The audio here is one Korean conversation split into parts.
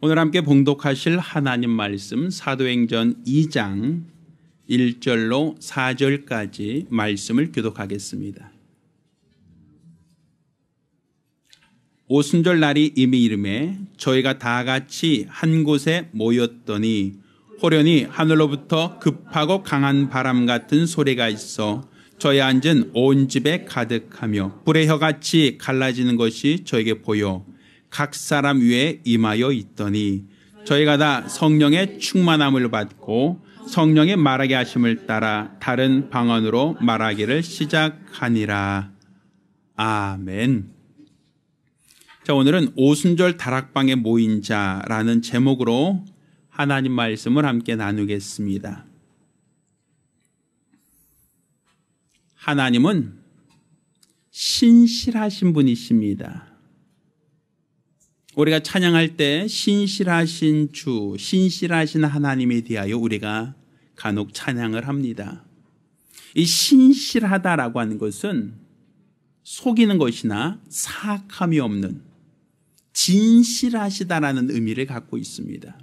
오늘 함께 봉독하실 하나님 말씀 사도행전 2장 1절로 4절까지 말씀을 교독하겠습니다. 오순절 날이 이미 이르매 저희가 다 같이 한 곳에 모였더니 호련히 하늘로부터 급하고 강한 바람 같은 소리가 있어 저희 앉은 온 집에 가득하며 불의 혀같이 갈라지는 것이 저에게 보여 각 사람 위에 임하여 있더니 저희가 다 성령의 충만함을 받고 성령의 말하게 하심을 따라 다른 방언으로 말하기를 시작하니라. 아멘. 자, 오늘은 오순절 다락방에 모인 자라는 제목으로 하나님 말씀을 함께 나누겠습니다. 하나님은 신실하신 분이십니다. 우리가 찬양할 때 신실하신 주, 신실하신 하나님에 대하여 우리가 간혹 찬양을 합니다. 이 신실하다라고 하는 것은 속이는 것이나 사악함이 없는 진실하시다라는 의미를 갖고 있습니다.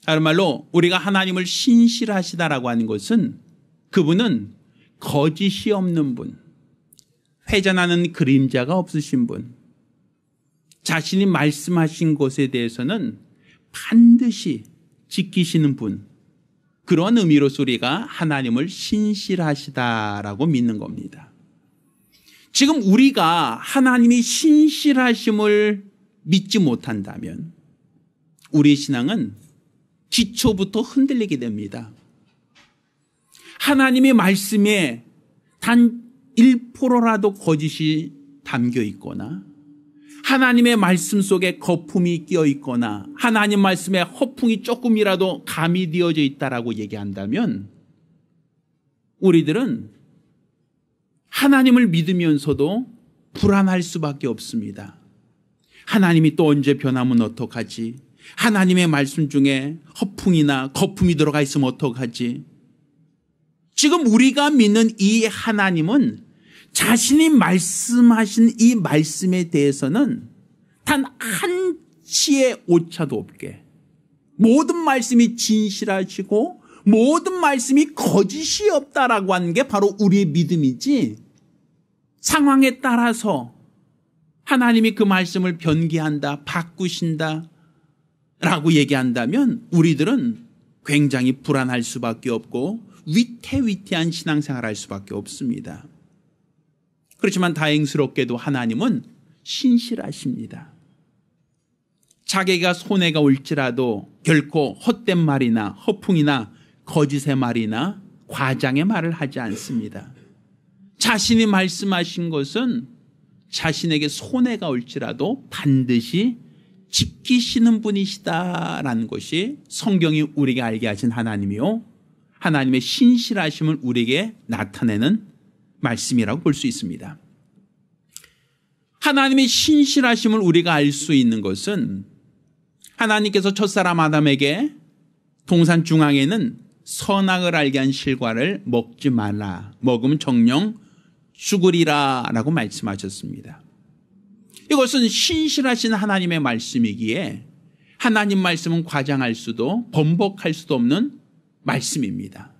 다른 말로 우리가 하나님을 신실하시다라고 하는 것은 그분은 거짓이 없는 분, 회전하는 그림자가 없으신 분, 자신이 말씀하신 것에 대해서는 반드시 지키시는 분, 그런 의미로서 우리가 하나님을 신실하시다라고 믿는 겁니다. 지금 우리가 하나님이 신실하심을 믿지 못한다면 우리 신앙은 기초부터 흔들리게 됩니다. 하나님의 말씀에 단 1%라도 거짓이 담겨 있거나 하나님의 말씀 속에 거품이 끼어 있거나 하나님 말씀에 허풍이 조금이라도 가미되어져 있다라고 얘기한다면 우리들은 하나님을 믿으면서도 불안할 수밖에 없습니다. 하나님이 또 언제 변하면 어떡하지? 하나님의 말씀 중에 허풍이나 거품이 들어가 있으면 어떡하지? 지금 우리가 믿는 이 하나님은 자신이 말씀하신 이 말씀에 대해서는 단 한치의 오차도 없게 모든 말씀이 진실하시고 모든 말씀이 거짓이 없다라고 하는 게 바로 우리의 믿음이지, 상황에 따라서 하나님이 그 말씀을 변개한다, 바꾸신다 라고 얘기한다면 우리들은 굉장히 불안할 수밖에 없고 위태위태한 신앙생활을 할 수밖에 없습니다. 그렇지만 다행스럽게도 하나님은 신실하십니다. 자기가 손해가 올지라도 결코 헛된 말이나 허풍이나 거짓의 말이나 과장의 말을 하지 않습니다. 자신이 말씀하신 것은 자신에게 손해가 올지라도 반드시 지키시는 분이시다라는 것이 성경이 우리에게 알게 하신 하나님이요, 하나님의 신실하심을 우리에게 나타내는 말씀이라고 볼 수 있습니다. 하나님의 신실하심을 우리가 알 수 있는 것은 하나님께서 첫사람 아담에게 동산 중앙에는 선악을 알게 한 실과를 먹지 말라, 먹으면 정령 죽으리라 라고 말씀하셨습니다. 이것은 신실하신 하나님의 말씀이기에 하나님 말씀은 과장할 수도 번복할 수도 없는 말씀입니다.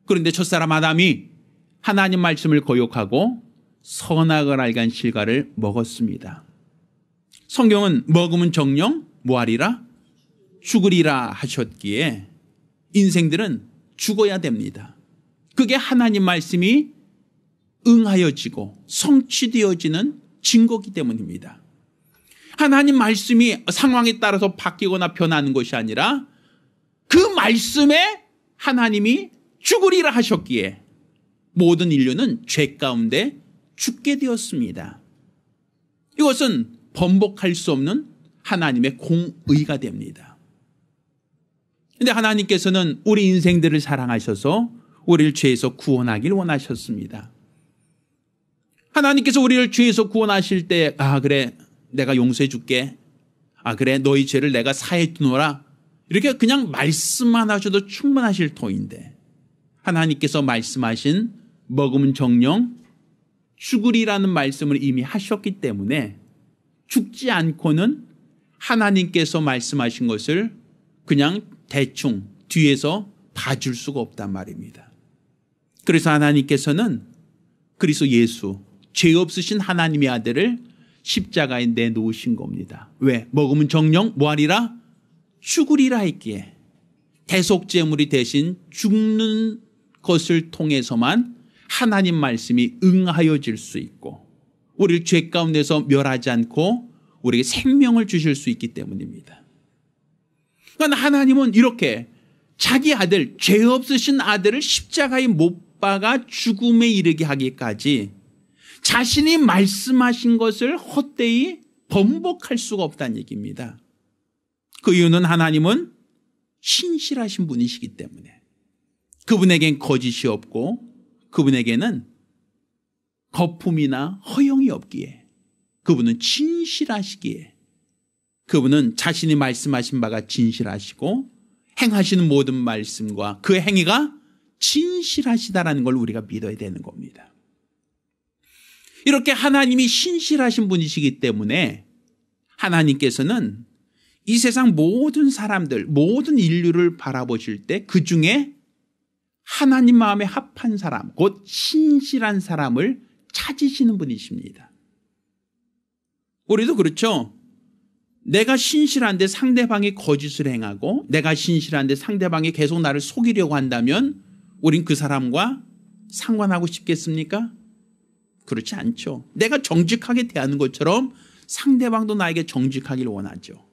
그런데 첫사람 아담이 하나님 말씀을 거역하고 선악을 알게 한 실과를 먹었습니다. 성경은 먹으면 정령 뭐하리라? 죽으리라 하셨기에 인생들은 죽어야 됩니다. 그게 하나님 말씀이 응하여지고 성취되어지는 증거이기 때문입니다. 하나님 말씀이 상황에 따라서 바뀌거나 변하는 것이 아니라 그 말씀에 하나님이 죽으리라 하셨기에 모든 인류는 죄 가운데 죽게 되었습니다. 이것은 번복할 수 없는 하나님의 공의가 됩니다. 그런데 하나님께서는 우리 인생들을 사랑하셔서 우리를 죄에서 구원하길 원하셨습니다. 하나님께서 우리를 죄에서 구원하실 때 그래 내가 용서해 줄게, 그래 너희 죄를 내가 사해 두노라, 이렇게 그냥 말씀만 하셔도 충분하실 터인데 하나님께서 말씀하신 먹으면 정령 죽으리라는 말씀을 이미 하셨기 때문에 죽지 않고는 하나님께서 말씀하신 것을 그냥 대충 뒤에서 봐줄 수가 없단 말입니다. 그래서 하나님께서는 그리스도 예수, 죄 없으신 하나님의 아들을 십자가에 내놓으신 겁니다. 왜? 먹으면 정령 뭐하리라? 죽으리라 했기에 대속제물이 대신 죽는 것을 통해서만 하나님 말씀이 응하여질 수 있고 우리를 죄 가운데서 멸하지 않고 우리에게 생명을 주실 수 있기 때문입니다. 그러니까 하나님은 이렇게 자기 아들, 죄 없으신 아들을 십자가에 못 박아 죽음에 이르게 하기까지 자신이 말씀하신 것을 헛되이 번복할 수가 없다는 얘기입니다. 그 이유는 하나님은 신실하신 분이시기 때문에 그분에겐 거짓이 없고 그분에게는 거품이나 허영이 없기에 그분은 진실하시기에 그분은 자신이 말씀하신 바가 진실하시고 행하시는 모든 말씀과 그 행위가 진실하시다라는 걸 우리가 믿어야 되는 겁니다. 이렇게 하나님이 신실하신 분이시기 때문에 하나님께서는 이 세상 모든 사람들, 모든 인류를 바라보실 때 그중에 하나님 마음에 합한 사람, 곧 신실한 사람을 찾으시는 분이십니다. 우리도 그렇죠. 내가 신실한데 상대방이 거짓을 행하고 내가 신실한데 상대방이 계속 나를 속이려고 한다면 우린 그 사람과 상관하고 싶겠습니까? 그렇지 않죠. 내가 정직하게 대하는 것처럼 상대방도 나에게 정직하기를 원하죠.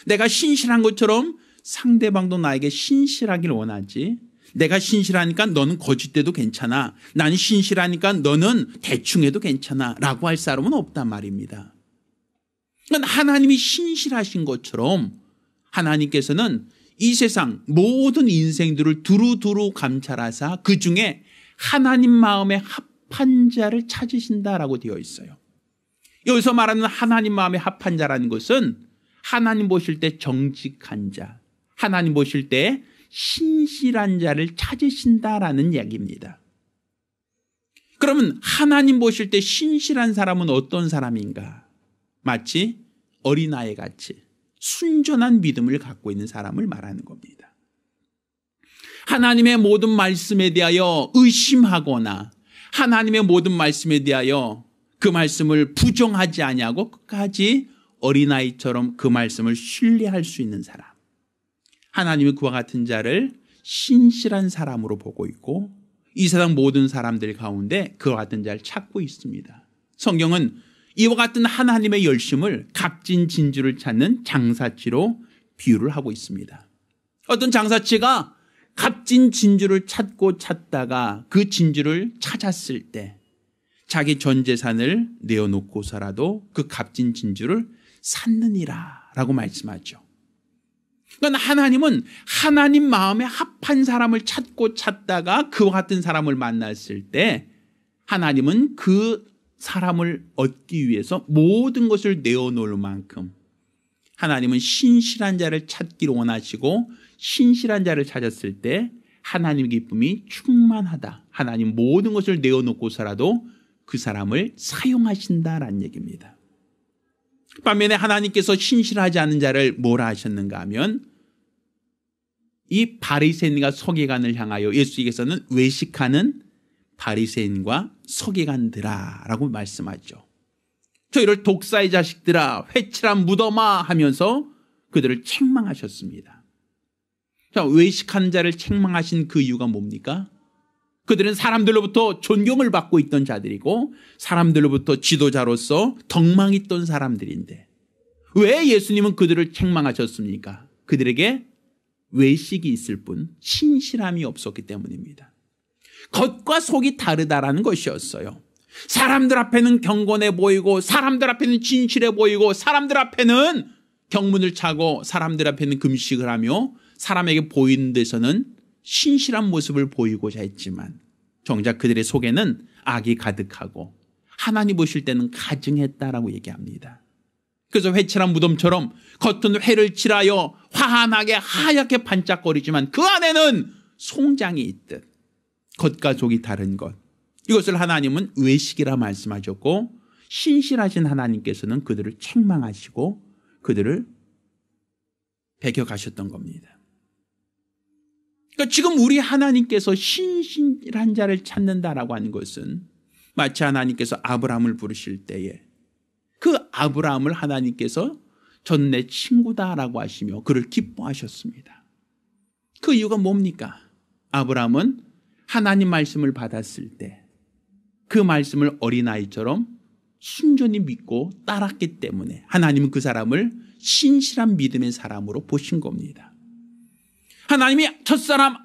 내가 신실한 것처럼 상대방도 나에게 신실하기를 원하지. 내가 신실하니까 너는 거짓돼도 괜찮아. 난 신실하니까 너는 대충 해도 괜찮아 라고 할 사람은 없단 말입니다. 그러니까 하나님이 신실하신 것처럼 하나님께서는 이 세상 모든 인생들을 두루두루 감찰하사 그중에 하나님 마음에 합한 자를 찾으신다라고 되어 있어요. 여기서 말하는 하나님 마음에 합한 자라는 것은 하나님 보실 때 정직한 자, 하나님 보실 때 신실한 자를 찾으신다라는 이야기입니다. 그러면 하나님 보실 때 신실한 사람은 어떤 사람인가? 마치 어린아이 같이 순전한 믿음을 갖고 있는 사람을 말하는 겁니다. 하나님의 모든 말씀에 대하여 의심하거나 하나님의 모든 말씀에 대하여 그 말씀을 부정하지 아니하고 끝까지 어린아이처럼 그 말씀을 신뢰할 수 있는 사람. 하나님이 그와 같은 자를 신실한 사람으로 보고 있고 이 세상 모든 사람들 가운데 그와 같은 자를 찾고 있습니다. 성경은 이와 같은 하나님의 열심을 값진 진주를 찾는 장사치로 비유를 하고 있습니다. 어떤 장사치가 값진 진주를 찾고 찾다가 그 진주를 찾았을 때 자기 전 재산을 내어놓고서라도 그 값진 진주를 찾느니라 라고 말씀하죠. 그러니까 하나님은 하나님 마음에 합한 사람을 찾고 찾다가 그와 같은 사람을 만났을 때 하나님은 그 사람을 얻기 위해서 모든 것을 내어놓을 만큼 하나님은 신실한 자를 찾기를 원하시고 신실한 자를 찾았을 때 하나님의 기쁨이 충만하다. 하나님 모든 것을 내어놓고서라도 그 사람을 사용하신다라는 얘기입니다. 반면에 하나님께서 신실하지 않은 자를 뭐라 하셨는가 하면 이 바리새인과 서기관을 향하여 예수께서는 외식하는 바리새인과 서기관들아라고 말씀하죠. 저희를 독사의 자식들아 회칠한 무덤아 하면서 그들을 책망하셨습니다. 자, 외식하는 자를 책망하신 그 이유가 뭡니까? 그들은 사람들로부터 존경을 받고 있던 자들이고 사람들로부터 지도자로서 덕망 있던 사람들인데 왜 예수님은 그들을 책망하셨습니까? 그들에게 외식이 있을 뿐 신실함이 없었기 때문입니다. 겉과 속이 다르다라는 것이었어요. 사람들 앞에는 경건해 보이고 사람들 앞에는 진실해 보이고 사람들 앞에는 경문을 차고 사람들 앞에는 금식을 하며 사람에게 보이는 데서는 신실한 모습을 보이고자 했지만 정작 그들의 속에는 악이 가득하고 하나님 보실 때는 가증했다라고 얘기합니다. 그래서 회칠한 무덤처럼 겉은 회를 칠하여 환하게 하얗게 반짝거리지만 그 안에는 송장이 있듯 겉과 속이 다른 것. 이것을 하나님은 외식이라 말씀하셨고 신실하신 하나님께서는 그들을 책망하시고 그들을 배겨가셨던 겁니다. 그러니까 지금 우리 하나님께서 신실한 자를 찾는다라고 하는 것은 마치 하나님께서 아브라함을 부르실 때에 그 아브라함을 하나님께서 전 내 친구다라고 하시며 그를 기뻐하셨습니다. 그 이유가 뭡니까? 아브라함은 하나님 말씀을 받았을 때 그 말씀을 어린아이처럼 순전히 믿고 따랐기 때문에 하나님은 그 사람을 신실한 믿음의 사람으로 보신 겁니다. 하나님이 첫사람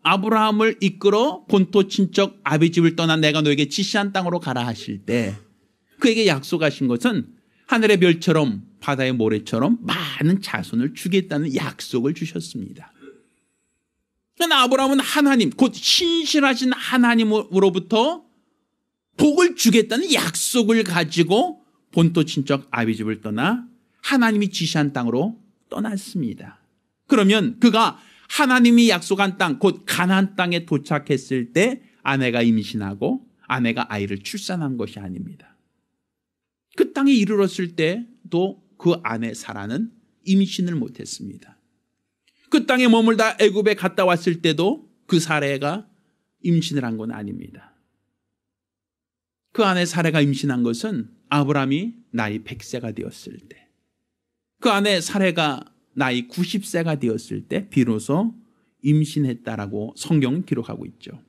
아브라함을 이끌어 본토 친척 아비 집을 떠나 내가 너에게 지시한 땅으로 가라 하실 때 그에게 약속하신 것은 하늘의 별처럼 바다의 모래처럼 많은 자손을 주겠다는 약속을 주셨습니다. 그러나 아브라함은 하나님 곧 신실하신 하나님으로부터 복을 주겠다는 약속을 가지고 본토 친척 아비 집을 떠나 하나님이 지시한 땅으로 떠났습니다. 그러면 그가 하나님이 약속한 땅 곧 가나안 땅에 도착했을 때 아내가 임신하고 아내가 아이를 출산한 것이 아닙니다. 그 땅에 이르렀을 때도 그 아내 사라는 임신을 못했습니다. 그 땅에 머물다 애굽에 갔다 왔을 때도 그 사라가 임신을 한 건 아닙니다. 그 아내 사라가 임신한 것은 아브라함이 나이 100세가 되었을 때, 그 아내 사라가 나이 90세가 되었을 때 비로소 임신했다라고 성경은 기록하고 있죠.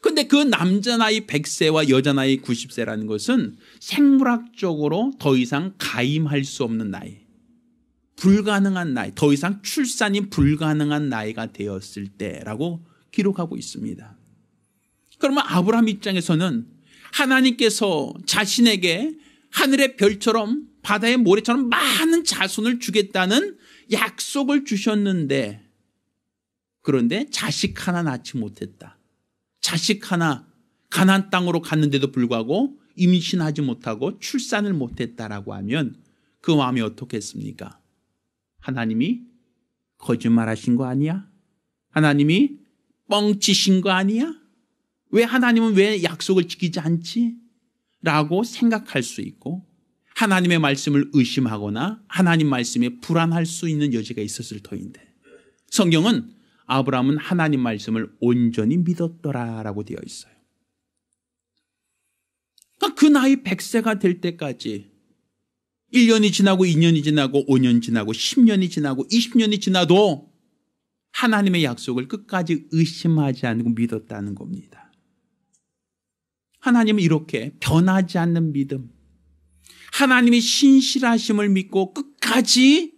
그런데 그 남자 나이 100세와 여자 나이 90세라는 것은 생물학적으로 더 이상 가임할 수 없는 나이, 불가능한 나이, 더 이상 출산이 불가능한 나이가 되었을 때라고 기록하고 있습니다. 그러면 아브라함 입장에서는 하나님께서 자신에게 하늘의 별처럼 바다의 모래처럼 많은 자손을 주겠다는 약속을 주셨는데, 그런데 자식 하나 낳지 못했다. 자식 하나 가나안 땅으로 갔는데도 불구하고 임신하지 못하고 출산을 못했다라고 하면 그 마음이 어떻겠습니까? 하나님이 거짓말하신 거 아니야? 하나님이 뻥치신 거 아니야? 왜 하나님은 왜 약속을 지키지 않지? 라고 생각할 수 있고 하나님의 말씀을 의심하거나 하나님 말씀에 불안할 수 있는 여지가 있었을 터인데, 성경은 아브라함은 하나님 말씀을 온전히 믿었더라라고 되어 있어요. 그 나이 100세가 될 때까지 1년이 지나고 2년이 지나고 5년 지나고 10년이 지나고 20년이 지나도 하나님의 약속을 끝까지 의심하지 않고 믿었다는 겁니다. 하나님은 이렇게 변하지 않는 믿음, 하나님의 신실하심을 믿고 끝까지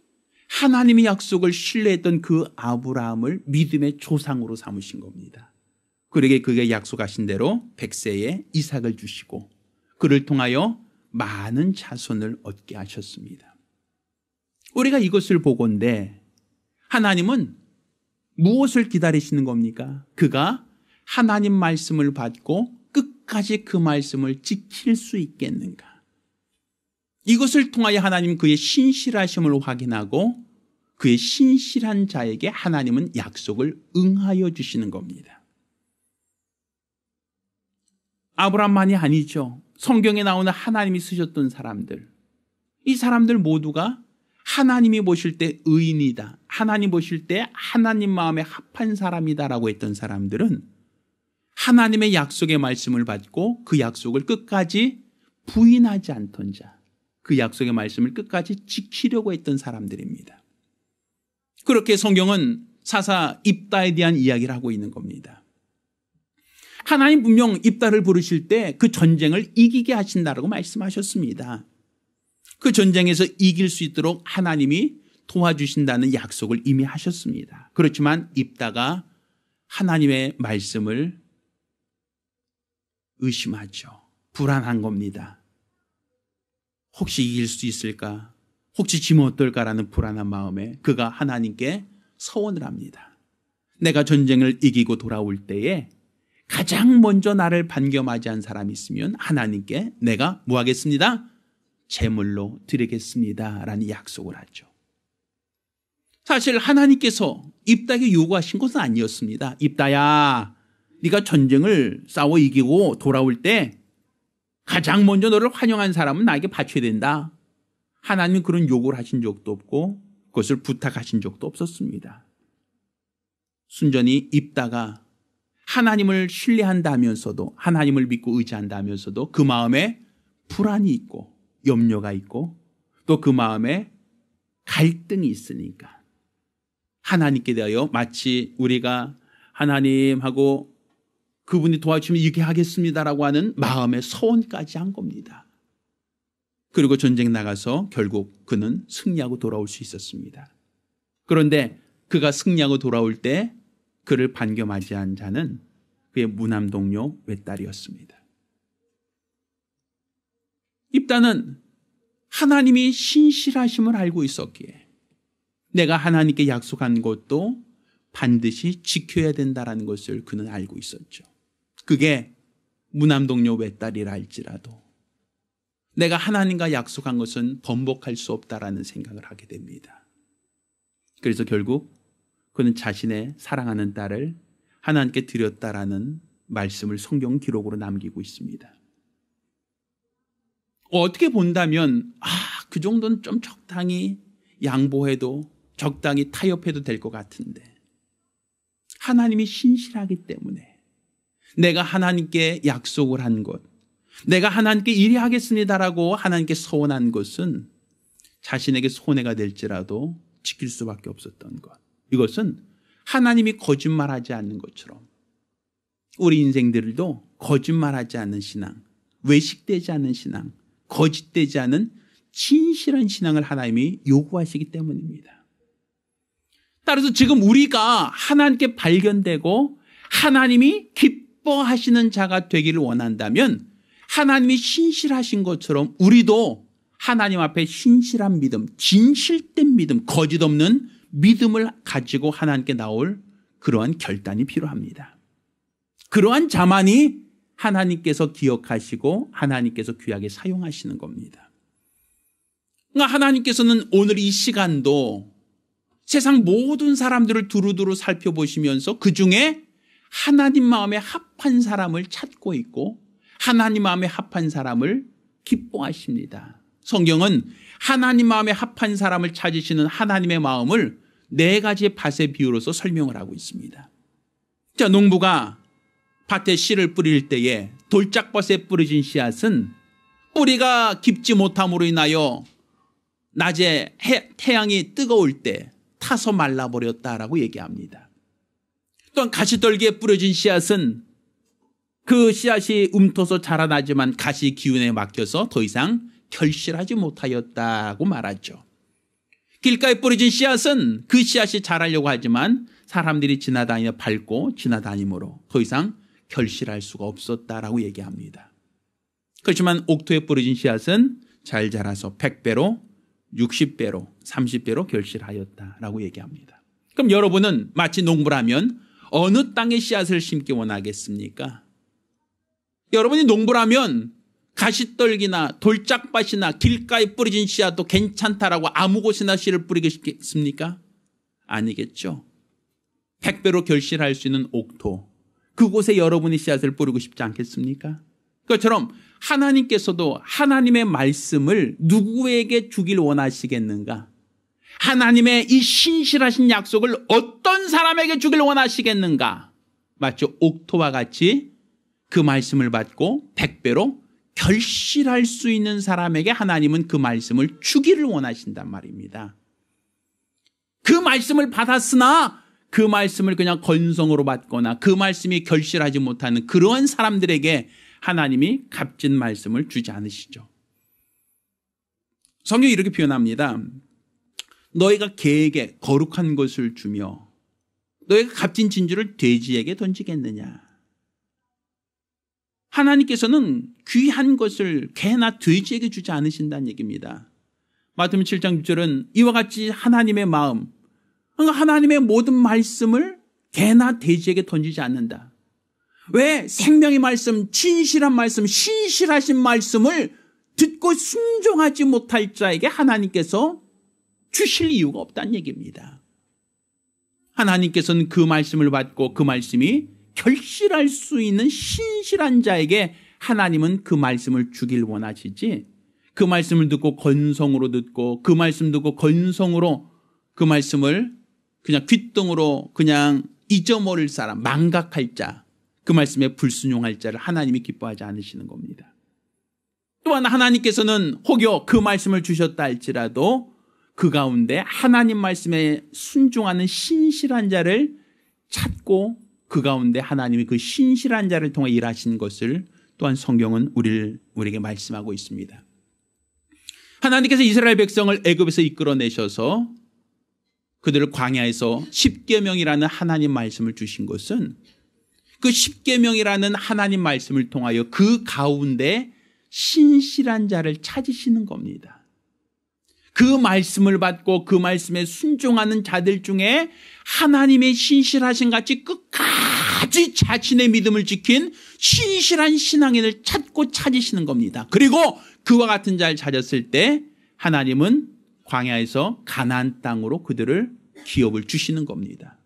하나님의 약속을 신뢰했던 그 아브라함을 믿음의 조상으로 삼으신 겁니다. 그러게 그게 약속하신 대로 100세에 이삭을 주시고 그를 통하여 많은 자손을 얻게 하셨습니다. 우리가 이것을 보건대 하나님은 무엇을 기다리시는 겁니까? 그가 하나님 말씀을 받고 끝까지 그 말씀을 지킬 수 있겠는가? 이것을 통하여 하나님은 그의 신실하심을 확인하고 그의 신실한 자에게 하나님은 약속을 응하여 주시는 겁니다. 아브라함만이 아니죠. 성경에 나오는 하나님이 쓰셨던 사람들, 이 사람들 모두가 하나님이 보실 때 의인이다, 하나님 보실 때 하나님 마음에 합한 사람이다라고 했던 사람들은 하나님의 약속의 말씀을 받고 그 약속을 끝까지 부인하지 않던 자, 그 약속의 말씀을 끝까지 지키려고 했던 사람들입니다. 그렇게 성경은 사사 입다에 대한 이야기를 하고 있는 겁니다. 하나님 분명 입다를 부르실 때 그 전쟁을 이기게 하신다라고 말씀하셨습니다. 그 전쟁에서 이길 수 있도록 하나님이 도와주신다는 약속을 이미 하셨습니다. 그렇지만 입다가 하나님의 말씀을 의심하죠. 불안한 겁니다. 혹시 이길 수 있을까? 혹시 지면 어떨까라는 불안한 마음에 그가 하나님께 서원을 합니다. 내가 전쟁을 이기고 돌아올 때에 가장 먼저 나를 반겨맞이한 사람이 있으면 하나님께 내가 뭐 하겠습니다? 제물로 드리겠습니다 라는 약속을 하죠. 사실 하나님께서 입다에게 요구하신 것은 아니었습니다. 입다야, 네가 전쟁을 싸워 이기고 돌아올 때 가장 먼저 너를 환영한 사람은 나에게 바쳐야 된다. 하나님은 그런 요구를 하신 적도 없고 그것을 부탁하신 적도 없었습니다. 순전히 입다가 하나님을 신뢰한다면서도, 하나님을 믿고 의지한다면서도 그 마음에 불안이 있고 염려가 있고 또 그 마음에 갈등이 있으니까 하나님께 대하여 마치 우리가 하나님하고 그분이 도와주시면 이렇게 하겠습니다라고 하는 마음의 서원까지 한 겁니다. 그리고 전쟁 나가서 결국 그는 승리하고 돌아올 수 있었습니다. 그런데 그가 승리하고 돌아올 때 그를 반겨맞이한 자는 그의 무남 동료 외딸이었습니다. 입다는 하나님이 신실하심을 알고 있었기에 내가 하나님께 약속한 것도 반드시 지켜야 된다는 것을 그는 알고 있었죠. 그게 무남 동료 외딸이라 할지라도 내가 하나님과 약속한 것은 번복할 수 없다라는 생각을 하게 됩니다. 그래서 결국 그는 자신의 사랑하는 딸을 하나님께 드렸다라는 말씀을 성경 기록으로 남기고 있습니다. 어떻게 본다면 그 정도는 좀 적당히 양보해도 적당히 타협해도 될 것 같은데 하나님이 신실하기 때문에 내가 하나님께 약속을 한 것, 내가 하나님께 이리 하겠습니다라고 하나님께 서원한 것은 자신에게 손해가 될지라도 지킬 수밖에 없었던 것. 이것은 하나님이 거짓말하지 않는 것처럼 우리 인생들도 거짓말하지 않는 신앙, 외식되지 않는 신앙, 거짓되지 않은 진실한 신앙을 하나님이 요구하시기 때문입니다. 따라서 지금 우리가 하나님께 발견되고 하나님이 기뻐하시는 자가 되기를 원한다면 하나님이 신실하신 것처럼 우리도 하나님 앞에 신실한 믿음, 진실된 믿음, 거짓 없는 믿음을 가지고 하나님께 나올 그러한 결단이 필요합니다. 그러한 자만이 하나님께서 기억하시고 하나님께서 귀하게 사용하시는 겁니다. 그러니까 하나님께서는 오늘 이 시간도 세상 모든 사람들을 두루두루 살펴보시면서 그중에 하나님 마음에 합한 사람을 찾고 있고 하나님 마음에 합한 사람을 기뻐하십니다. 성경은 하나님 마음에 합한 사람을 찾으시는 하나님의 마음을 4가지의 밭의 비유로서 설명을 하고 있습니다. 자, 농부가 밭에 씨를 뿌릴 때에 돌짝밭에 뿌려진 씨앗은 뿌리가 깊지 못함으로 인하여 낮에 태양이 뜨거울 때 타서 말라버렸다라고 얘기합니다. 또한 가시떨기에 뿌려진 씨앗은 그 씨앗이 움터서 자라나지만 가시 기운에 막혀서 더 이상 결실하지 못하였다고 말하죠. 길가에 뿌려진 씨앗은 그 씨앗이 자라려고 하지만 사람들이 지나다니며 밟고 지나다니므로 더 이상 결실할 수가 없었다라고 얘기합니다. 그렇지만 옥토에 뿌려진 씨앗은 잘 자라서 100배로 60배로 30배로 결실하였다라고 얘기합니다. 그럼 여러분은 마치 농부라면 어느 땅에 씨앗을 심기 원하겠습니까? 여러분이 농부라면 가시떨기나 돌짝밭이나 길가에 뿌려진 씨앗도 괜찮다라고 아무 곳이나 씨를 뿌리겠습니까? 아니겠죠. 100배로 결실할 수 있는 옥토, 그곳에 여러분이 씨앗을 뿌리고 싶지 않겠습니까? 그것처럼 하나님께서도 하나님의 말씀을 누구에게 주길 원하시겠는가? 하나님의 이 신실하신 약속을 어떤 사람에게 주길 원하시겠는가? 맞죠? 옥토와 같이 그 말씀을 받고 100배로 결실할 수 있는 사람에게 하나님은 그 말씀을 주기를 원하신단 말입니다. 그 말씀을 받았으나 그 말씀을 그냥 건성으로 받거나 그 말씀이 결실하지 못하는 그러한 사람들에게 하나님이 값진 말씀을 주지 않으시죠. 성경이 이렇게 표현합니다. 너희가 개에게 거룩한 것을 주며 너희가 값진 진주를 돼지에게 던지겠느냐. 하나님께서는 귀한 것을 개나 돼지에게 주지 않으신다는 얘기입니다. 마태복음 7장 6절은 이와 같이 하나님의 마음, 하나님의 모든 말씀을 개나 돼지에게 던지지 않는다. 왜? 생명의 말씀, 진실한 말씀, 신실하신 말씀을 듣고 순종하지 못할 자에게 하나님께서 주실 이유가 없다는 얘기입니다. 하나님께서는 그 말씀을 받고 그 말씀이 결실할 수 있는 신실한 자에게 하나님은 그 말씀을 주길 원하시지, 그 말씀을 듣고 건성으로 듣고 그 말씀 듣고 건성으로 그 말씀을 그냥 귓등으로 그냥 잊어버릴 사람, 망각할 자, 그 말씀에 불순종할 자를 하나님이 기뻐하지 않으시는 겁니다. 또한 하나님께서는 혹여 그 말씀을 주셨다 할지라도 그 가운데 하나님 말씀에 순종하는 신실한 자를 찾고 그 가운데 하나님이 그 신실한 자를 통해 일하신 것을 또한 성경은 우리에게 말씀하고 있습니다. 하나님께서 이스라엘 백성을 애굽에서 이끌어내셔서 그들을 광야에서 십계명이라는 하나님 말씀을 주신 것은 그 십계명이라는 하나님 말씀을 통하여 그 가운데 신실한 자를 찾으시는 겁니다. 그 말씀을 받고 그 말씀에 순종하는 자들 중에 하나님의 신실하신 같이 끝까지 자신의 믿음을 지킨 신실한 신앙인을 찾고 찾으시는 겁니다. 그리고 그와 같은 자를 찾았을 때 하나님은 광야에서 가나안 땅으로 그들을 기업을 주시는 겁니다.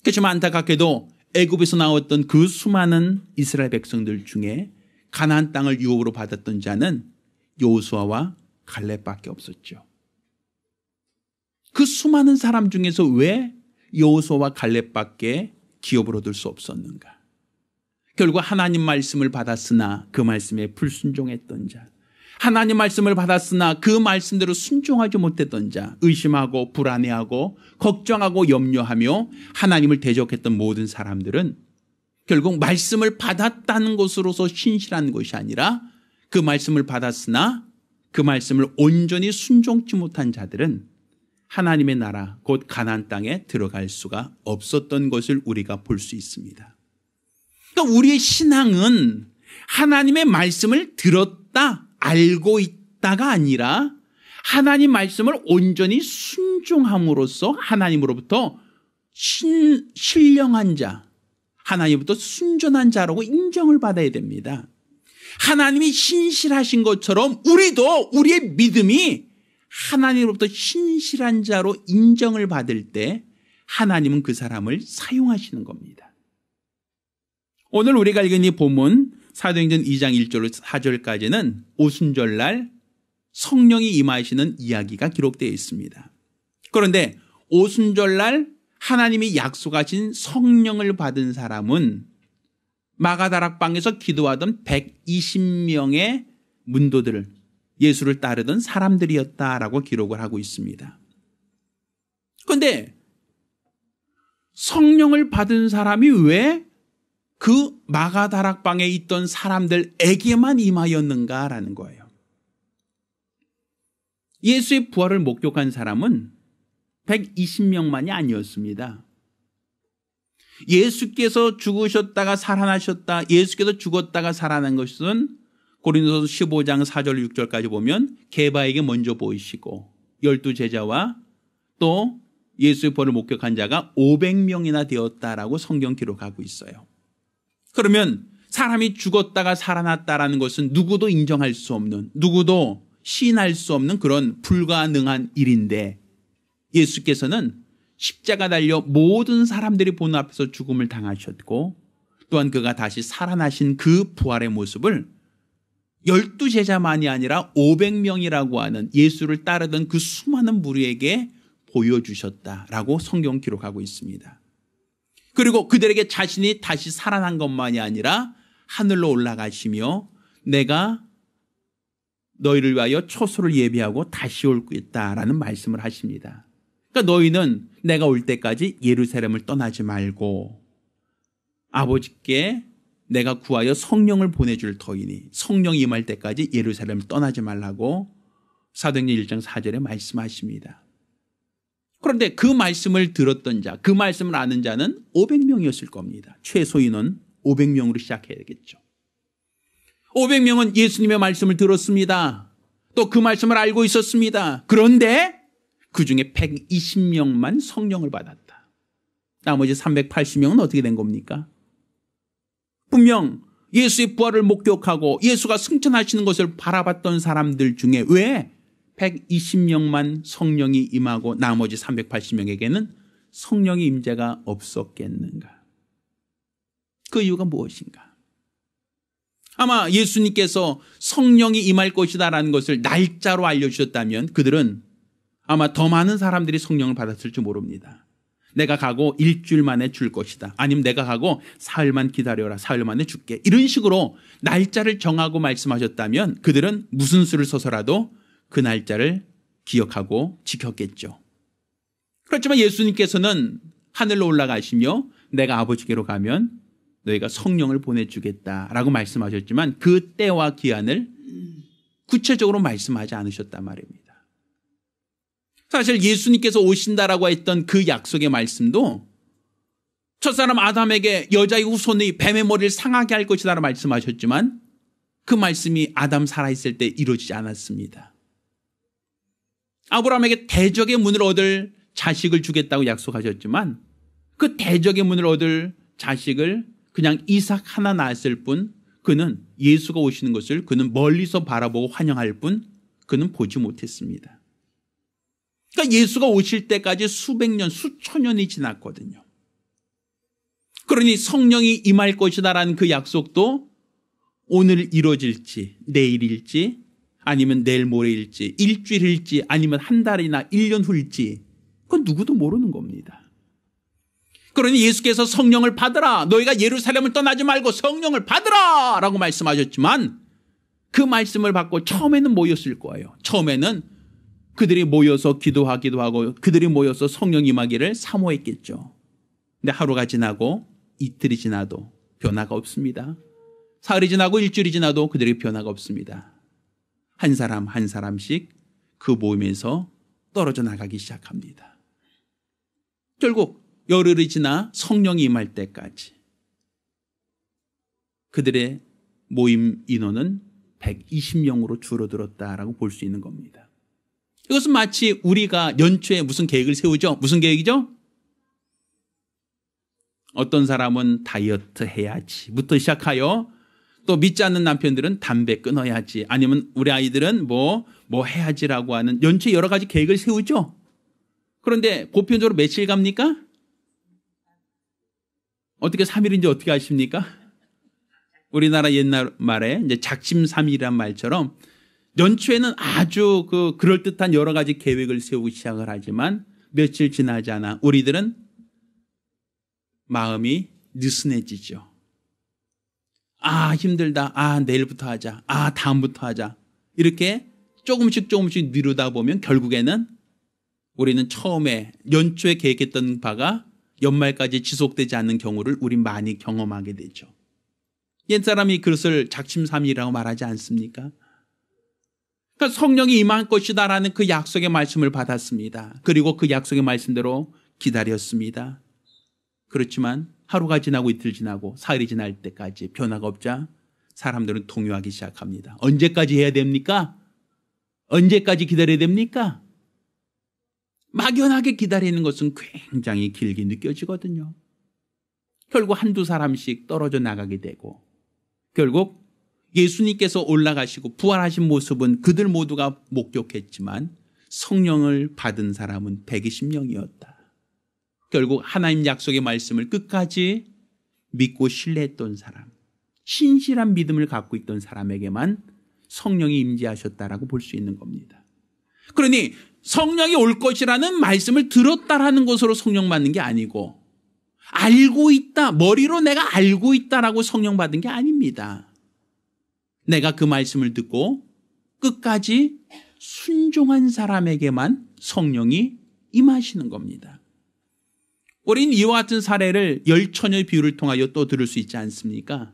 그렇지만 안타깝게도 애굽에서 나왔던 그 수많은 이스라엘 백성들 중에 가나안 땅을 유업으로 받았던 자는 여호수아와 갈렙밖에 없었죠. 그 수많은 사람 중에서 왜 여호수아와 갈렙밖에 기업을 얻을 수 없었는가? 결국 하나님 말씀을 받았으나 그 말씀에 불순종했던 자, 하나님 말씀을 받았으나 그 말씀대로 순종하지 못했던 자, 의심하고 불안해하고 걱정하고 염려하며 하나님을 대적했던 모든 사람들은 결국 말씀을 받았다는 것으로서 신실한 것이 아니라 그 말씀을 받았으나 그 말씀을 온전히 순종치 못한 자들은 하나님의 나라 곧 가나안 땅에 들어갈 수가 없었던 것을 우리가 볼 수 있습니다. 그러니까 우리의 신앙은 하나님의 말씀을 들었다, 알고 있다가 아니라 하나님 말씀을 온전히 순종함으로써 하나님으로부터 신령한 자, 하나님부터 순전한 자라고 인정을 받아야 됩니다. 하나님이 신실하신 것처럼 우리도 우리의 믿음이 하나님으로부터 신실한 자로 인정을 받을 때 하나님은 그 사람을 사용하시는 겁니다. 오늘 우리가 읽은 이 본문 사도행전 2장 1절로 4절까지는 오순절날 성령이 임하시는 이야기가 기록되어 있습니다. 그런데 오순절날 하나님이 약속하신 성령을 받은 사람은 마가다락방에서 기도하던 120명의 문도들, 예수를 따르던 사람들이었다라고 기록을 하고 있습니다. 그런데 성령을 받은 사람이 왜 그 마가다락방에 있던 사람들에게만 임하였는가라는 거예요. 예수의 부활을 목격한 사람은 120명만이 아니었습니다. 예수께서 죽으셨다가 살아나셨다, 예수께서 죽었다가 살아난 것은 고린도서 15장 4절 6절까지 보면 게바에게 먼저 보이시고 12제자와 또 예수의 부활을 목격한 자가 500명이나 되었다라고 성경 기록하고 있어요. 그러면 사람이 죽었다가 살아났다라는 것은 누구도 인정할 수 없는, 누구도 시인할 수 없는 그런 불가능한 일인데 예수께서는 십자가 달려 모든 사람들이 보는 앞에서 죽음을 당하셨고 또한 그가 다시 살아나신 그 부활의 모습을 12제자만이 아니라 500명이라고 하는 예수를 따르던 그 수많은 무리에게 보여주셨다라고 성경 기록하고 있습니다. 그리고 그들에게 자신이 다시 살아난 것만이 아니라 하늘로 올라가시며 내가 너희를 위하여 초소를 예비하고 다시 올 것이다라는 말씀을 하십니다. 그러니까 너희는 내가 올 때까지 예루살렘을 떠나지 말고 아버지께 내가 구하여 성령을 보내줄 터이니 성령이 임할 때까지 예루살렘을 떠나지 말라고 사도행전 1장 4절에 말씀하십니다. 그런데 그 말씀을 들었던 자, 그 말씀을 아는 자는 500명이었을 겁니다. 최소 인원 500명으로 시작해야 되겠죠. 500명은 예수님의 말씀을 들었습니다. 또 그 말씀을 알고 있었습니다. 그런데 그중에 120명만 성령을 받았다. 나머지 380명은 어떻게 된 겁니까? 분명 예수의 부활을 목격하고 예수가 승천하시는 것을 바라봤던 사람들 중에 왜 120명만 성령이 임하고 나머지 380명에게는 성령의 임재가 없었겠는가? 그 이유가 무엇인가? 아마 예수님께서 성령이 임할 것이다라는 것을 날짜로 알려주셨다면 그들은 아마 더 많은 사람들이 성령을 받았을지 모릅니다. 내가 가고 일주일 만에 줄 것이다. 아니면 내가 가고 사흘만 기다려라. 사흘 만에 줄게. 이런 식으로 날짜를 정하고 말씀하셨다면 그들은 무슨 수를 서서라도 그 날짜를 기억하고 지켰겠죠. 그렇지만 예수님께서는 하늘로 올라가시며 내가 아버지께로 가면 너희가 성령을 보내주겠다라고 말씀하셨지만 그 때와 기한을 구체적으로 말씀하지 않으셨단 말입니다. 사실 예수님께서 오신다라고 했던 그 약속의 말씀도 첫사람 아담에게 여자의 후손이 뱀의 머리를 상하게 할 것이다 라고 말씀하셨지만 그 말씀이 아담 살아있을 때 이루어지지 않았습니다. 아브라함에게 대적의 문을 얻을 자식을 주겠다고 약속하셨지만 그 대적의 문을 얻을 자식을 그냥 이삭 하나 낳았을 뿐 그는 예수가 오시는 것을 그는 멀리서 바라보고 환영할 뿐 그는 보지 못했습니다. 그러니까 예수가 오실 때까지 수백 년, 수천 년이 지났거든요. 그러니 성령이 임할 것이다라는 그 약속도 오늘 이루어질지 내일일지 아니면 내일 모레일지 일주일일지 아니면 한 달이나 1년 후일지 그건 누구도 모르는 겁니다. 그러니 예수께서 성령을 받으라. 너희가 예루살렘을 떠나지 말고 성령을 받으라 라고 말씀하셨지만 그 말씀을 받고 처음에는 모였을 거예요. 처음에는 그들이 모여서 기도하기도 하고 그들이 모여서 성령 임하기를 사모했겠죠. 근데 하루가 지나고 이틀이 지나도 변화가 없습니다. 사흘이 지나고 일주일이 지나도 그들에게 변화가 없습니다. 한 사람 한 사람씩 그 모임에서 떨어져 나가기 시작합니다. 결국 열흘이 지나 성령이 임할 때까지 그들의 모임 인원은 120명으로 줄어들었다라고 볼 수 있는 겁니다. 이것은 마치 우리가 연초에 무슨 계획을 세우죠? 무슨 계획이죠? 어떤 사람은 다이어트 해야지부터 시작하여 또 믿지 않는 남편들은 담배 끊어야지 아니면 우리 아이들은 뭐 해야지라고 하는 연초에 여러 가지 계획을 세우죠. 그런데 보편적으로 며칠 갑니까? 어떻게 3일인지 어떻게 아십니까? 우리나라 옛날 말에 이제 작심삼일이란 말처럼 연초에는 아주 그럴듯한 여러 가지 계획을 세우고 시작을 하지만 며칠 지나지 않아 우리들은 마음이 느슨해지죠. 아 힘들다. 아 내일부터 하자. 아 다음부터 하자. 이렇게 조금씩 미루다 보면 결국에는 우리는 처음에 연초에 계획했던 바가 연말까지 지속되지 않는 경우를 우리 많이 경험하게 되죠. 옛사람이 그것을 작심삼일이라고 말하지 않습니까? 그러니까 성령이 임할 것이다라는 그 약속의 말씀을 받았습니다. 그리고 그 약속의 말씀대로 기다렸습니다. 그렇지만 하루가 지나고 이틀 지나고 사흘이 지날 때까지 변화가 없자 사람들은 동요하기 시작합니다. 언제까지 해야 됩니까? 언제까지 기다려야 됩니까? 막연하게 기다리는 것은 굉장히 길게 느껴지거든요. 결국 한두 사람씩 떨어져 나가게 되고 결국 예수님께서 올라가시고 부활하신 모습은 그들 모두가 목격했지만 성령을 받은 사람은 120명이었다. 결국 하나님 약속의 말씀을 끝까지 믿고 신뢰했던 사람, 신실한 믿음을 갖고 있던 사람에게만 성령이 임재하셨다라고 볼 수 있는 겁니다. 그러니 성령이 올 것이라는 말씀을 들었다라는 것으로 성령 받는 게 아니고 알고 있다, 머리로 내가 알고 있다라고 성령 받은 게 아닙니다. 내가 그 말씀을 듣고 끝까지 순종한 사람에게만 성령이 임하시는 겁니다. 우린 이와 같은 사례를 열처녀의 비유를 통하여 또 들을 수 있지 않습니까?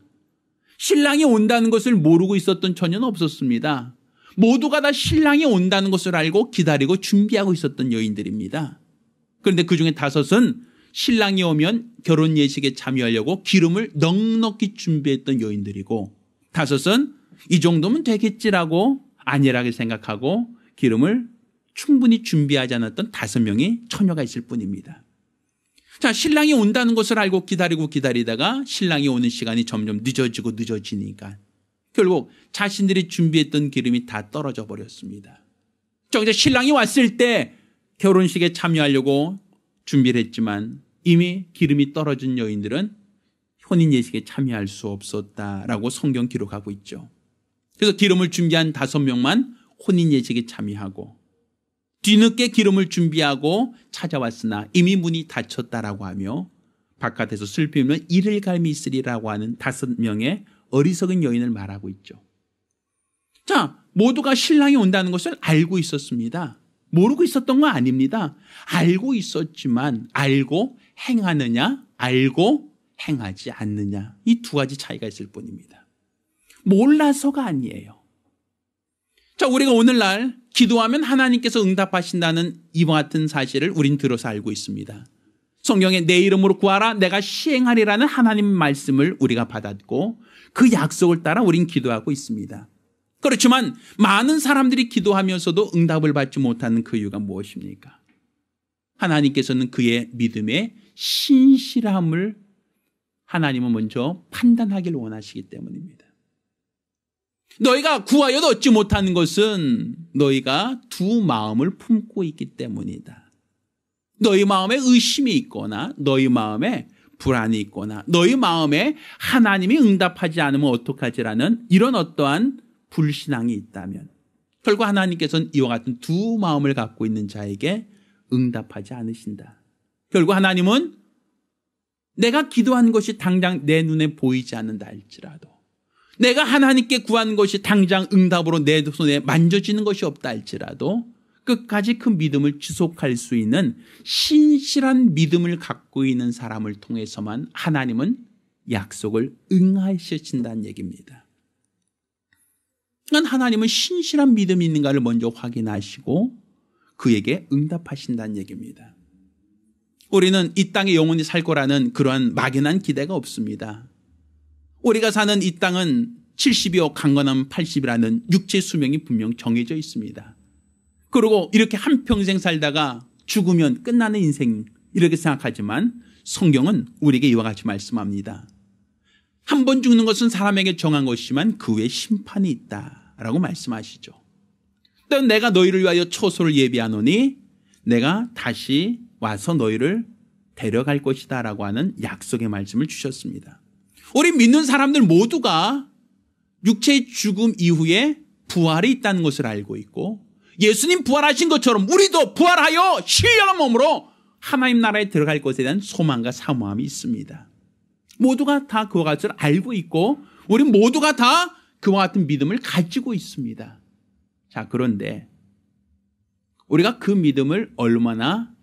신랑이 온다는 것을 모르고 있었던 처녀는 없었습니다. 모두가 다 신랑이 온다는 것을 알고 기다리고 준비하고 있었던 여인들입니다. 그런데 그중에 5은 신랑이 오면 결혼 예식에 참여하려고 기름을 넉넉히 준비했던 여인들이고 5은 이 정도면 되겠지라고 안일하게 생각하고 기름을 충분히 준비하지 않았던 5명의 처녀가 있을 뿐입니다. 자, 신랑이 온다는 것을 알고 기다리다가 신랑이 오는 시간이 점점 늦어지니까 결국 자신들이 준비했던 기름이 다 떨어져 버렸습니다. 이제 신랑이 왔을 때 결혼식에 참여하려고 준비를 했지만 이미 기름이 떨어진 여인들은 혼인 예식에 참여할 수 없었다라고 성경 기록하고 있죠. 그래서 기름을 준비한 5명만 혼인 예식에 참여하고 뒤늦게 기름을 준비하고 찾아왔으나 이미 문이 닫혔다라고 하며 바깥에서 슬피면 이를 갈미 있으리라고 하는 5명의 어리석은 여인을 말하고 있죠. 자, 모두가 신랑이 온다는 것을 알고 있었습니다. 모르고 있었던 건 아닙니다. 알고 있었지만 알고 행하느냐, 알고 행하지 않느냐, 이 두 가지 차이가 있을 뿐입니다. 몰라서가 아니에요. 자, 우리가 오늘날 기도하면 하나님께서 응답하신다는 이와 같은 사실을 우린 들어서 알고 있습니다. 성경에 내 이름으로 구하라 내가 시행하리라는 하나님의 말씀을 우리가 받았고 그 약속을 따라 우린 기도하고 있습니다. 그렇지만 많은 사람들이 기도하면서도 응답을 받지 못하는 그 이유가 무엇입니까? 하나님께서는 그의 믿음의 신실함을 하나님은 먼저 판단하기를 원하시기 때문입니다. 너희가 구하여도 얻지 못하는 것은 너희가 두 마음을 품고 있기 때문이다. 너희 마음에 의심이 있거나 너희 마음에 불안이 있거나 너희 마음에 하나님이 응답하지 않으면 어떡하지라는 이런 어떠한 불신앙이 있다면 결국 하나님께서는 이와 같은 두 마음을 갖고 있는 자에게 응답하지 않으신다. 결국 하나님은 내가 기도한 것이 당장 내 눈에 보이지 않는다 할지라도 내가 하나님께 구한 것이 당장 응답으로 내 손에 만져지는 것이 없다 할지라도 끝까지 그 믿음을 지속할 수 있는 신실한 믿음을 갖고 있는 사람을 통해서만 하나님은 약속을 응하시신다는 얘기입니다. 그러니까 하나님은 신실한 믿음이 있는가를 먼저 확인하시고 그에게 응답하신다는 얘기입니다. 우리는 이 땅에 영원히 살 거라는 그러한 막연한 기대가 없습니다. 우리가 사는 이 땅은 70이요 강건하면 80이라는 육체 수명이 분명 정해져 있습니다. 그리고 이렇게 한평생 살다가 죽으면 끝나는 인생 이렇게 생각하지만 성경은 우리에게 이와 같이 말씀합니다. 한 번 죽는 것은 사람에게 정한 것이지만 그 후에 심판이 있다라고 말씀하시죠. 또 내가 너희를 위하여 처소를 예비하노니 내가 다시 와서 너희를 데려갈 것이다 라고 하는 약속의 말씀을 주셨습니다. 우리 믿는 사람들 모두가 육체의 죽음 이후에 부활이 있다는 것을 알고 있고 예수님 부활하신 것처럼 우리도 부활하여 신령한 몸으로 하나님 나라에 들어갈 것에 대한 소망과 사모함이 있습니다. 모두가 다 그와 같은 것을 알고 있고 우리 모두가 다 그와 같은 믿음을 가지고 있습니다. 자, 그런데 우리가 그 믿음을 얼마나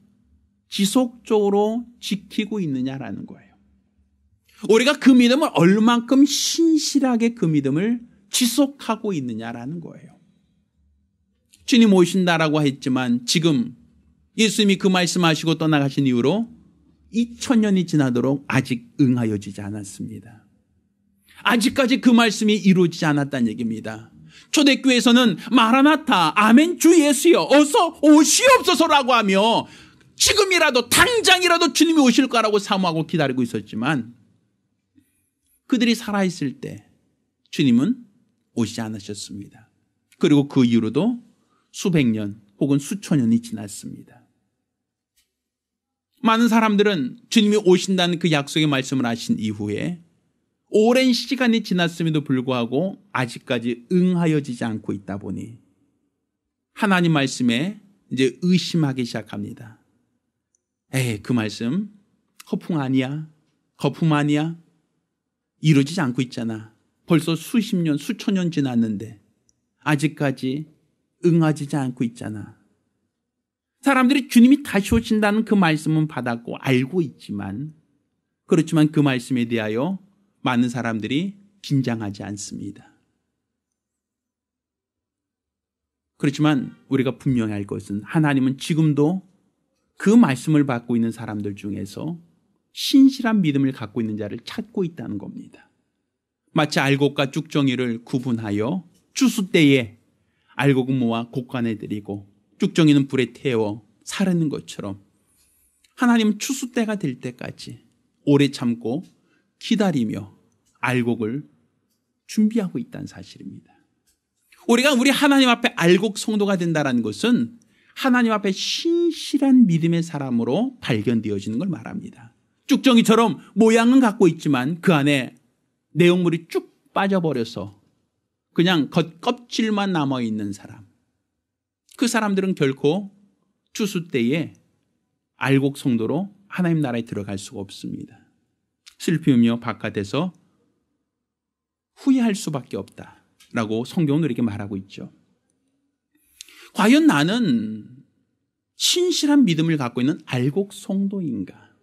지속적으로 지키고 있느냐라는 거예요. 우리가 그 믿음을 얼만큼 신실하게 그 믿음을 지속하고 있느냐라는 거예요. 주님 오신다라고 했지만 지금 예수님이 그 말씀하시고 떠나가신 이후로 2000년이 지나도록 아직 응하여지지 않았습니다. 아직까지 그 말씀이 이루어지지 않았다는 얘기입니다. 초대교회에서는 마라나타 아멘 주 예수여 어서 오시옵소서라고 하며 지금이라도 당장이라도 주님이 오실 거라고 사모하고 기다리고 있었지만 그들이 살아있을 때 주님은 오시지 않으셨습니다. 그리고 그 이후로도 수백 년 혹은 수천 년이 지났습니다. 많은 사람들은 주님이 오신다는 그 약속의 말씀을 하신 이후에 오랜 시간이 지났음에도 불구하고 아직까지 응하여지지 않고 있다 보니 하나님 말씀에 이제 의심하기 시작합니다. 에이, 그 말씀 허풍 아니야? 거품 아니야? 이루어지지 않고 있잖아. 벌써 수십 년, 수천 년 지났는데 아직까지 응하지지 않고 있잖아. 사람들이 주님이 다시 오신다는 그 말씀은 받았고 알고 있지만 그렇지만 그 말씀에 대하여 많은 사람들이 긴장하지 않습니다. 그렇지만 우리가 분명히 알 것은 하나님은 지금도 그 말씀을 받고 있는 사람들 중에서 신실한 믿음을 갖고 있는 자를 찾고 있다는 겁니다. 마치 알곡과 쭉정이를 구분하여 추수 때에 알곡은 모아 곡간에 들이고 쭉정이는 불에 태워 사르는 것처럼 하나님은 추수 때가 될 때까지 오래 참고 기다리며 알곡을 준비하고 있다는 사실입니다. 우리가 우리 하나님 앞에 알곡 성도가 된다는 것은 하나님 앞에 신실한 믿음의 사람으로 발견되어지는 걸 말합니다. 쭉정이처럼 모양은 갖고 있지만 그 안에 내용물이 쭉 빠져버려서 그냥 겉껍질만 남아있는 사람. 그 사람들은 결코 추수 때에 알곡 성도로 하나님 나라에 들어갈 수가 없습니다. 슬픔이며 바깥에서 후회할 수밖에 없다라고 성경은 우리에게 말하고 있죠. 과연 나는 신실한 믿음을 갖고 있는 알곡 성도인가?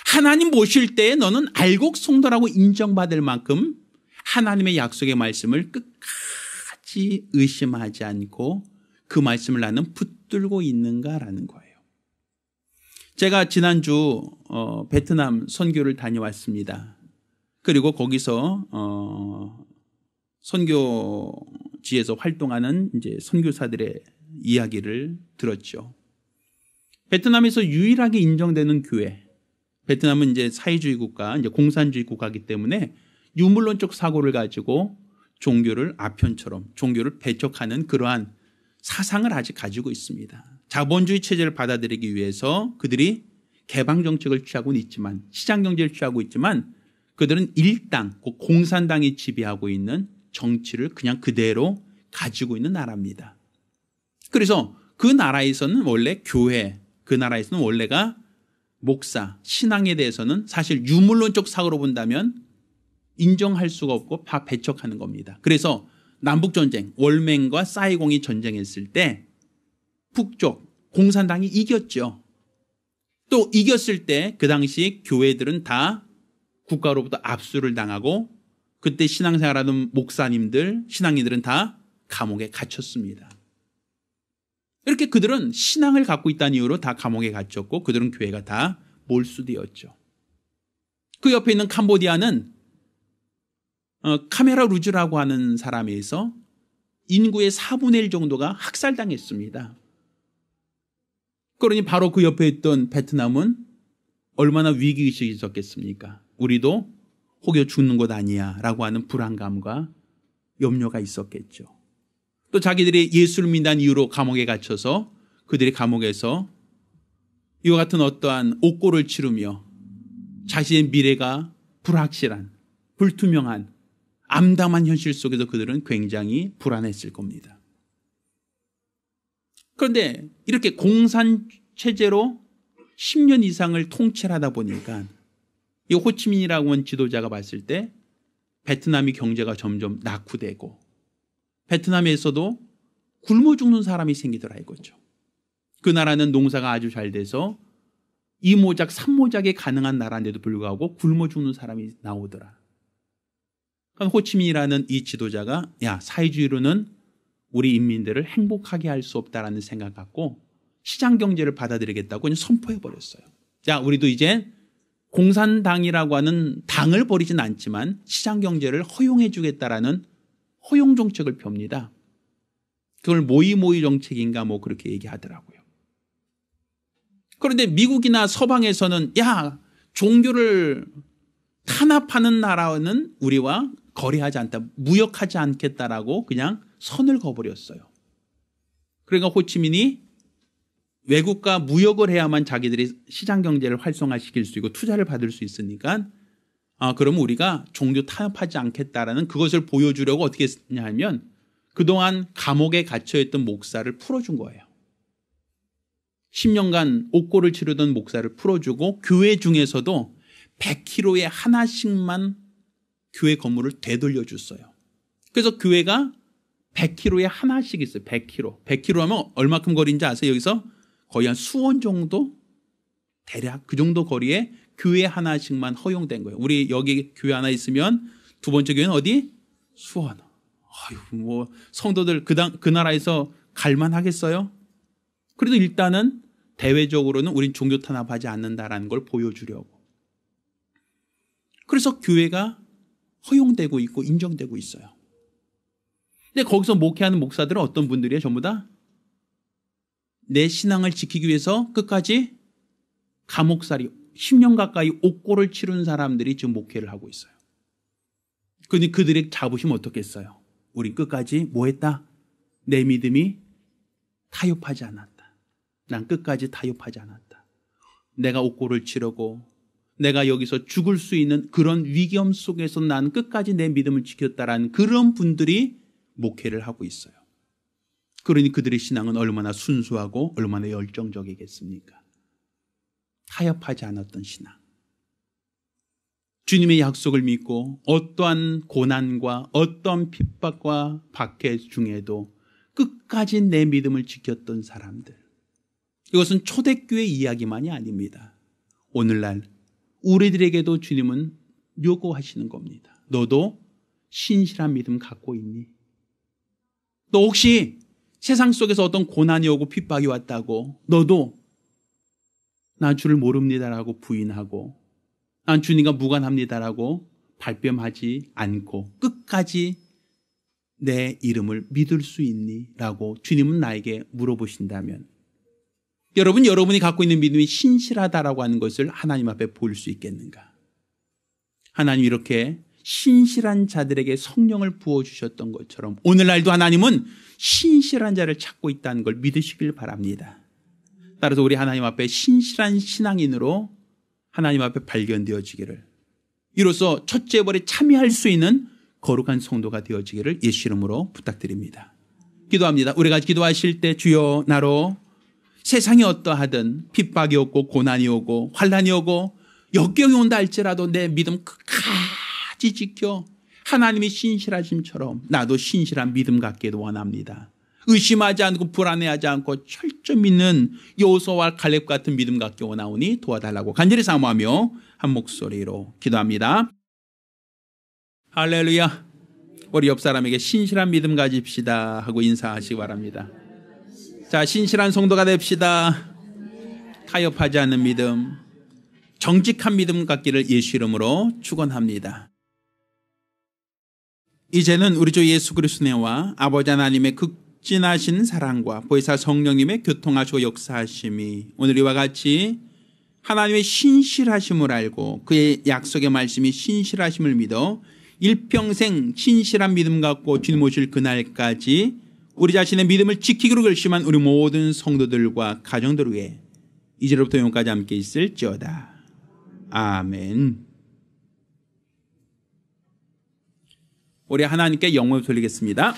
하나님 모실 때에 너는 알곡 성도라고 인정받을 만큼 하나님의 약속의 말씀을 끝까지 의심하지 않고 그 말씀을 나는 붙들고 있는가라는 거예요. 제가 지난주 베트남 선교를 다녀왔습니다. 그리고 거기서 선교지에서 활동하는 이제 선교사들의 이야기를 들었죠. 베트남에서 유일하게 인정되는 교회, 베트남은 이제 사회주의 국가, 이제 공산주의 국가이기 때문에 유물론적 사고를 가지고 종교를 아편처럼 종교를 배척하는 그러한 사상을 아직 가지고 있습니다. 자본주의 체제를 받아들이기 위해서 그들이 개방 정책을 취하고는 있지만, 시장 경제를 취하고 있지만, 그들은 일당, 공산당이 지배하고 있는 정치를 그냥 그대로 가지고 있는 나라입니다. 그래서 그 나라에서는 원래 교회, 그 나라에서는 원래가 목사, 신앙에 대해서는 사실 유물론적 사고로 본다면 인정할 수가 없고 다 배척하는 겁니다. 그래서 남북전쟁, 월맹과 사이공이 전쟁했을 때 북쪽 공산당이 이겼죠. 또 이겼을 때 그 당시 교회들은 다 국가로부터 압수를 당하고 그때 신앙생활하는 목사님들, 신앙인들은 다 감옥에 갇혔습니다. 이렇게 그들은 신앙을 갖고 있다는 이유로 다 감옥에 갇혔고 그들은 교회가 다 몰수되었죠. 그 옆에 있는 캄보디아는 카메라 루즈라고 하는 사람에 의해서 인구의 4분의 1 정도가 학살당했습니다. 그러니 바로 그 옆에 있던 베트남은 얼마나 위기의식이 있었겠습니까? 우리도 혹여 죽는 것 아니야 라고 하는 불안감과 염려가 있었겠죠. 또 자기들이 예수를 믿는 이유로 감옥에 갇혀서 그들이 감옥에서 이와 같은 어떠한 옥고를 치르며 자신의 미래가 불확실한, 불투명한, 암담한 현실 속에서 그들은 굉장히 불안했을 겁니다. 그런데 이렇게 공산체제로 10년 이상을 통치를 하다 보니까 이 호치민이라고 하는 지도자가 봤을 때 베트남이 경제가 점점 낙후되고 베트남에서도 굶어 죽는 사람이 생기더라 이거죠. 그 나라는 농사가 아주 잘 돼서 2모작, 3모작이 가능한 나라인데도 불구하고 굶어 죽는 사람이 나오더라. 그러니까 호치민이라는 이 지도자가 야, 사회주의로는 우리 인민들을 행복하게 할 수 없다라는 생각 갖고 시장 경제를 받아들이겠다고 그냥 선포해버렸어요. 자, 우리도 이제 공산당이라고 하는 당을 버리진 않지만 시장 경제를 허용해 주겠다라는 허용 정책을 펴니다. 그걸 모이모이 정책인가 뭐 그렇게 얘기하더라고요. 그런데 미국이나 서방에서는 야, 종교를 탄압하는 나라는 우리와 거래하지 않다, 무역하지 않겠다라고 그냥 선을 그어버렸어요. 그러니까 호치민이 외국과 무역을 해야만 자기들이 시장 경제를 활성화시킬 수 있고 투자를 받을 수 있으니까 그러면 우리가 종교 탄압하지 않겠다라는 그것을 보여주려고 어떻게 했냐 하면 그동안 감옥에 갇혀있던 목사를 풀어준 거예요. 10년간 옥고를 치르던 목사를 풀어주고 교회 중에서도 100km에 하나씩만 교회 건물을 되돌려줬어요. 그래서 교회가 100km에 하나씩 있어요. 100km. 100km 하면 얼마큼 거리인지 아세요? 여기서 거의 한 수원 정도? 대략 그 정도 거리에 교회 하나씩만 허용된 거예요. 우리 여기 교회 하나 있으면 두 번째 교회는 어디? 수원. 아유, 뭐 성도들 그 나라에서 갈만 하겠어요? 그래도 일단은 대외적으로는 우린 종교 탄압하지 않는다라는 걸 보여주려고. 그래서 교회가 허용되고 있고 인정되고 있어요. 근데 거기서 목회하는 목사들은 어떤 분들이에요? 전부 다 내 신앙을 지키기 위해서 끝까지 감옥살이 10년 가까이 옥고를 치른 사람들이 지금 목회를 하고 있어요. 그런데 그들의 자부심 어떻겠어요? 우리 끝까지 뭐 했다? 내 믿음이 타협하지 않았다. 난 끝까지 타협하지 않았다. 내가 옥고를 치르고 내가 여기서 죽을 수 있는 그런 위기험 속에서 난 끝까지 내 믿음을 지켰다라는 그런 분들이 목회를 하고 있어요. 그러니 그들의 신앙은 얼마나 순수하고 얼마나 열정적이겠습니까? 타협하지 않았던 신앙. 주님의 약속을 믿고 어떠한 고난과 어떠한 핍박과 박해 중에도 끝까지 내 믿음을 지켰던 사람들. 이것은 초대교회 이야기만이 아닙니다. 오늘날 우리들에게도 주님은 요구하시는 겁니다. 너도 신실한 믿음 갖고 있니? 너 혹시 세상 속에서 어떤 고난이 오고 핍박이 왔다고 너도 난 주를 모릅니다라고 부인하고 난 주님과 무관합니다라고 발뺌하지 않고 끝까지 내 이름을 믿을 수 있니? 라고 주님은 나에게 물어보신다면 여러분이 갖고 있는 믿음이 신실하다라고 하는 것을 하나님 앞에 볼 수 있겠는가? 하나님 이렇게 신실한 자들에게 성령을 부어주셨던 것처럼 오늘날도 하나님은 신실한 자를 찾고 있다는 걸 믿으시길 바랍니다. 따라서 우리 하나님 앞에 신실한 신앙인으로 하나님 앞에 발견되어지기를, 이로써 첫째 벌에 참여할 수 있는 거룩한 성도가 되어지기를 예수 이름으로 부탁드립니다. 기도합니다. 우리가 기도하실 때 주여 나로 세상이 어떠하든 핍박이 오고 고난이 오고 환난이 오고 역경이 온다 할지라도 내 믿음 끝까지 지켜 하나님이 신실하심처럼 나도 신실한 믿음 갖기도 원합니다. 의심하지 않고 불안해하지 않고 철저히 믿는 여호수아와 갈렙 같은 믿음 갖기 원하오니 도와달라고 간절히 사모하며 한 목소리로 기도합니다. 할렐루야. 우리 옆 사람에게 신실한 믿음 가집시다 하고 인사하시기 바랍니다. 자, 신실한 성도가 됩시다. 타협하지 않는 믿음, 정직한 믿음 갖기를 예수 이름으로 축원합니다. 이제는 우리 주 예수 그리스도의 은혜와 아버지 하나님의 극진하신 사랑과 보혜사 성령님의 교통하시고 역사하심이 오늘 이와 같이 하나님의 신실하심을 알고 그의 약속의 말씀이 신실하심을 믿어 일평생 신실한 믿음 갖고 주님 오실 그날까지 우리 자신의 믿음을 지키기로 결심한 우리 모든 성도들과 가정들 위해 이제로부터 영원까지 함께 있을지어다. 아멘. 우리 하나님께 영광을 돌리겠습니다.